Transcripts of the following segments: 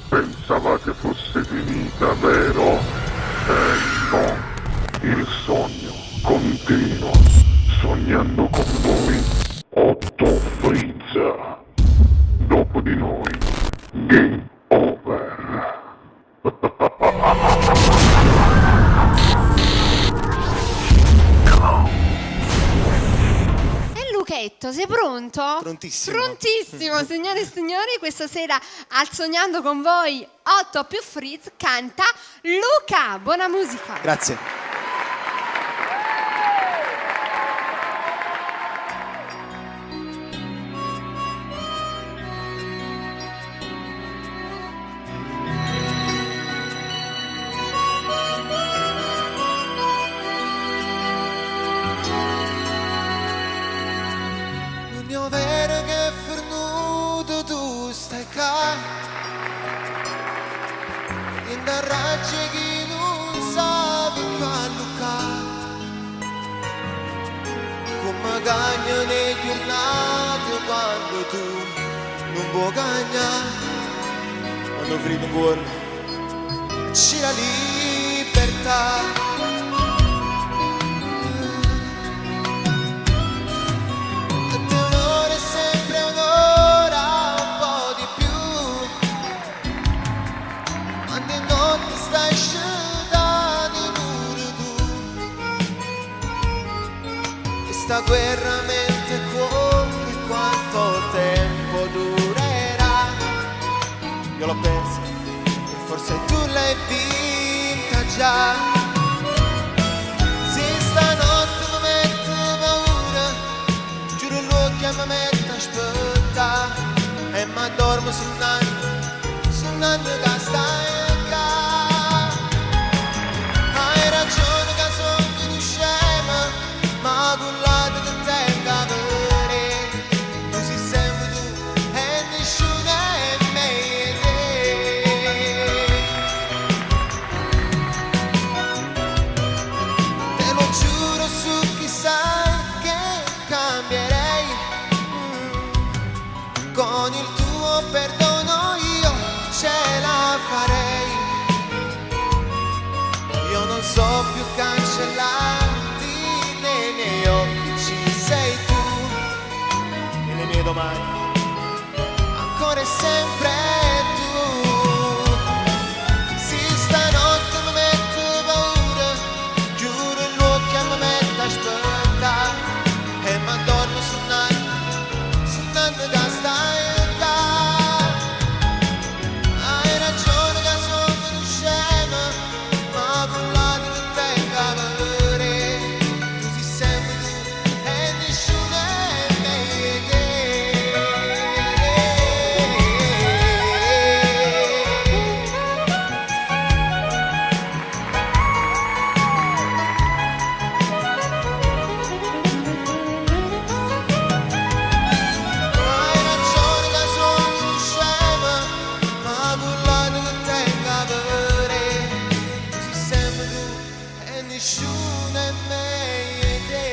Pensavate fosse finita, vero? No, il sogno continua, sognando con voi, Otto Frizza. Dopo di noi, game over. Luchetto, sei pronto? Prontissimo. Prontissimo, signore e signori, questa sera al Sognando con voi 8 più Frizz canta Luca. Buona musica. Grazie. Mio vero che è fornuto tu stai qua in da raggi che non sapi qua Luca come cagno nei giornate quando tu non puoi cagnare Quando frigo un cuore. c'è la libertà. Questa guerra mente conti quanto tempo durerà. Io l'ho persa. E forse tu l'hai vinta già. Se stanotte mi mette paura, giuro l'occhio mi mette a aspettare. E mi dormo sognando che stai qua. Hai ragione che sono un scema, ma con l'altro che tengo a vedere. Tu sei sempre tu e nessuno è meglio te. Te lo giuro su chi sai che cambierei. Con il tuo perdono io ce la farei. Io non so più cancellarti, nei miei occhi ci sei tu, E le mie domani. ancora e sempre tu. Se stanotte mi mette paura, giuro l'occhio mi mette a aspettare. E mi addormo sognando che stai qua. Hai ragione che sono un scema, ma con l'altro che tengo a vedere. Tu sei sempre tu e nessuno è meglio te. Hai ragione che sono un scema, ma con l'altro che tengo a vedere. Tu sei sempre tu e nessuno è meglio te.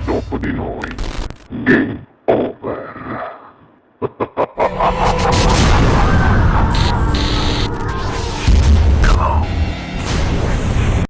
Dopo di noi,